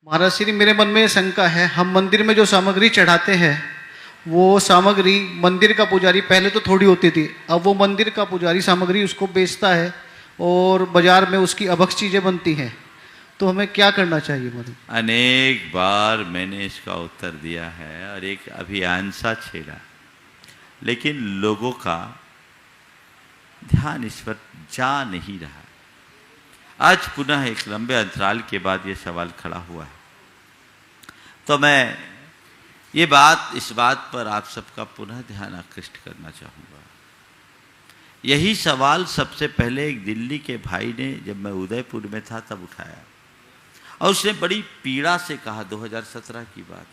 महाराज श्री, मेरे मन में शंका है, हम मंदिर में जो सामग्री चढ़ाते हैं वो सामग्री मंदिर का पुजारी, पहले तो थोड़ी होती थी, अब वो मंदिर का पुजारी सामग्री उसको बेचता है और बाजार में उसकी अभक्ष चीज़ें बनती हैं, तो हमें क्या करना चाहिए? मतलब अनेक बार मैंने इसका उत्तर दिया है और एक अभियान सा छेड़ा, लेकिन लोगों का ध्यान इस पर जा नहीं रहा। आज पुनः एक लंबे अंतराल के बाद ये सवाल खड़ा हुआ है, तो मैं इस बात पर आप सबका पुनः ध्यान आकृष्ट करना चाहूँगा। यही सवाल सबसे पहले एक दिल्ली के भाई ने, जब मैं उदयपुर में था तब उठाया, और उसने बड़ी पीड़ा से कहा, 2017 की बात,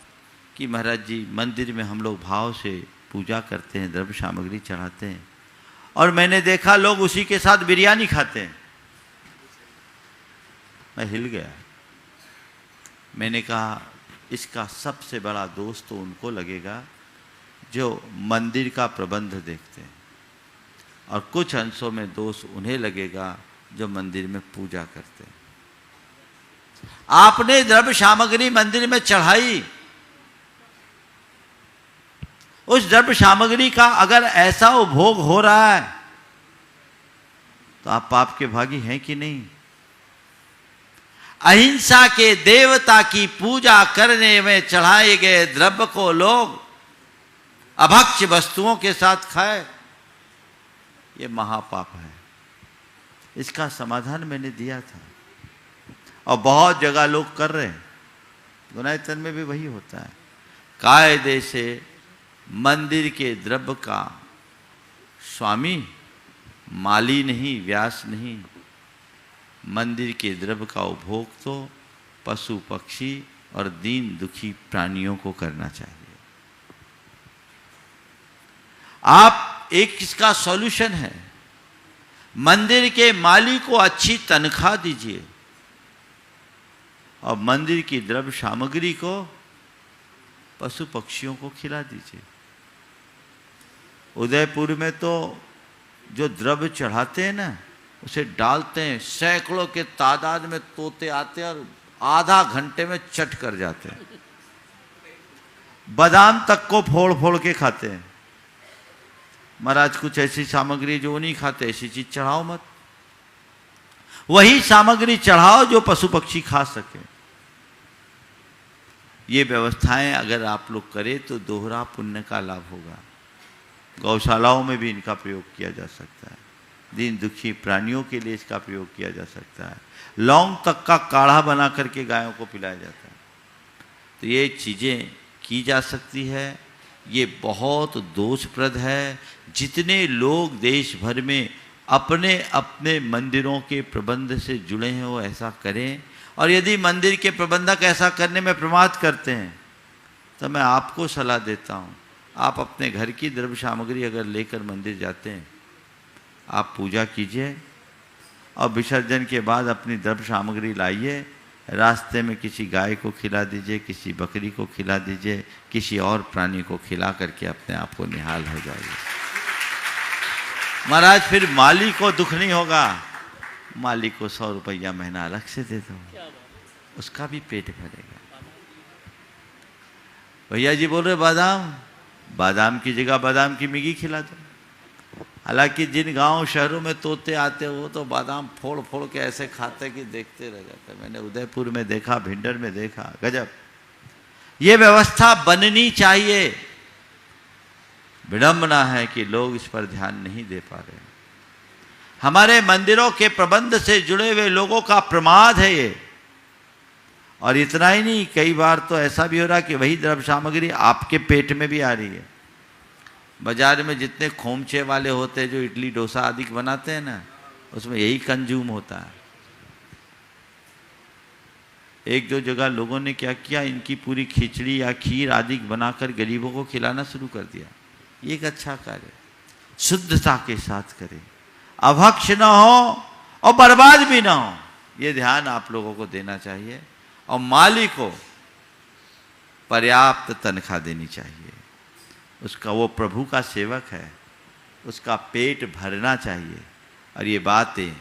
कि महाराज जी, मंदिर में हम लोग भाव से पूजा करते हैं, द्रव्य सामग्री चढ़ाते हैं, और मैंने देखा लोग उसी के साथ बिरयानी खाते हैं। मैं हिल गया। मैंने कहा, इसका सबसे बड़ा दोष तो उनको लगेगा जो मंदिर का प्रबंध देखते हैं, और कुछ अंशों में दोष उन्हें लगेगा जो मंदिर में पूजा करते हैं। आपने द्रव्य सामग्री मंदिर में चढ़ाई, उस द्रव्य सामग्री का अगर ऐसा उपभोग हो रहा है तो आप पाप के भागी हैं कि नहीं? अहिंसा के देवता की पूजा करने में चढ़ाए गए द्रव्य को लोग अभक्ष्य वस्तुओं के साथ खाए, ये महापाप है। इसका समाधान मैंने दिया था, और बहुत जगह लोग कर रहे हैं। गुनायतन में भी वही होता है। कायदे से मंदिर के द्रव्य का स्वामी माली नहीं, व्यास नहीं, मंदिर के द्रव्य का उपभोग तो पशु पक्षी और दीन दुखी प्राणियों को करना चाहिए। आप एक इसका सॉल्यूशन है, मंदिर के माली को अच्छी तनख्वाह दीजिए और मंदिर की द्रव्य सामग्री को पशु पक्षियों को खिला दीजिए। उदयपुर में तो जो द्रव्य चढ़ाते हैं ना, उसे डालते हैं, सैकड़ों के तादाद में तोते आते हैं और आधा घंटे में चट कर जाते हैं। बादाम तक को फोड़ फोड़ के खाते हैं। महाराज, कुछ ऐसी सामग्री जो नहीं खाते, ऐसी चीज चढ़ाओ मत। वही सामग्री चढ़ाओ जो पशु पक्षी खा सके। ये व्यवस्थाएं अगर आप लोग करें तो दोहरा पुण्य का लाभ होगा। गौशालाओं में भी इनका प्रयोग किया जा सकता है, दीन दुखी प्राणियों के लिए इसका प्रयोग किया जा सकता है। लौंग तक का काढ़ा बना करके गायों को पिलाया जाता है। तो ये चीज़ें की जा सकती है। ये बहुत दोषप्रद है। जितने लोग देश भर में अपने अपने मंदिरों के प्रबंध से जुड़े हैं वो ऐसा करें, और यदि मंदिर के प्रबंधक ऐसा करने में प्रमाद करते हैं तो मैं आपको सलाह देता हूँ, आप अपने घर की द्रव्य सामग्री अगर लेकर मंदिर जाते हैं, आप पूजा कीजिए और विसर्जन के बाद अपनी द्रव्य सामग्री लाइए, रास्ते में किसी गाय को खिला दीजिए, किसी बकरी को खिला दीजिए, किसी और प्राणी को खिला करके अपने आप को निहाल हो जाइए। महाराज, फिर माली को दुख नहीं होगा। माली को 100 रुपया महीना अलग से दे दो, उसका भी पेट भरेगा। भैया जी बोल रहे बादाम की जगह बादाम की मिगी खिला दो। हालांकि जिन गांव शहरों में तोते आते हैं वो तो बादाम फोड़ फोड़ के ऐसे खाते कि देखते रह जाते। मैंने उदयपुर में देखा, भिंडर में देखा, गजब। ये व्यवस्था बननी चाहिए। विडंबना है कि लोग इस पर ध्यान नहीं दे पा रहे। हमारे मंदिरों के प्रबंध से जुड़े हुए लोगों का प्रमाद है ये। और इतना ही नहीं, कई बार तो ऐसा भी हो रहा कि वही द्रव्य सामग्री आपके पेट में भी आ रही है। बाजार में जितने खोमचे वाले होते हैं जो इडली डोसा आदि बनाते हैं ना, उसमें यही कंज्यूम होता है। एक दो जगह लोगों ने क्या किया, इनकी पूरी खिचड़ी या खीर आदि बनाकर गरीबों को खिलाना शुरू कर दिया। ये एक अच्छा कार्य, शुद्धता के साथ करें, अभक्ष न हो और बर्बाद भी ना हो, ये ध्यान आप लोगों को देना चाहिए। और माली को पर्याप्त तनख्वाह देनी चाहिए। उसका, वो प्रभु का सेवक है, उसका पेट भरना चाहिए। और ये बातें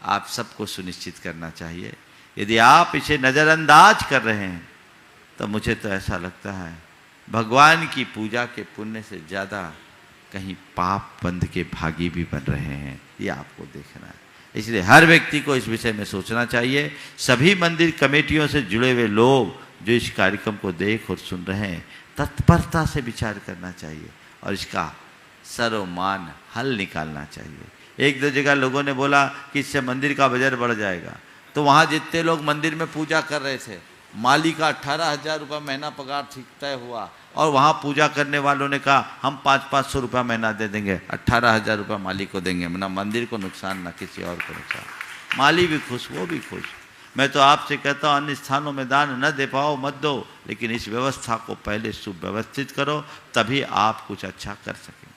आप सबको सुनिश्चित करना चाहिए यदि आप इसे नज़रअंदाज कर रहे हैं तो मुझे तो ऐसा लगता है भगवान की पूजा के पुण्य से ज़्यादा कहीं पाप बंध के भागी भी बन रहे हैं, ये आपको देखना है। इसलिए हर व्यक्ति को इस विषय में सोचना चाहिए। सभी मंदिर कमेटियों से जुड़े हुए लोग जो इस कार्यक्रम को देख और सुन रहे हैं, तत्परता से विचार करना चाहिए और इसका सर्वमान हल निकालना चाहिए। एक दो जगह लोगों ने बोला कि इससे मंदिर का बजट बढ़ जाएगा, तो वहाँ जितने लोग मंदिर में पूजा कर रहे थे, माली का 18,000 रुपये महीना पगार ठीक तय हुआ और वहाँ पूजा करने वालों ने कहा हम 500-500 रुपया महीना दे देंगे, 18,000 रुपये माली को देंगे, ना मंदिर को नुकसान ना किसी और को नुकसान। माली भी खुश, वो भी खुश। मैं तो आपसे कहता हूँ अन्य स्थानों में दान न दे पाओ मत दो, लेकिन इस व्यवस्था को पहले सुव्यवस्थित करो, तभी आप कुछ अच्छा कर सकें।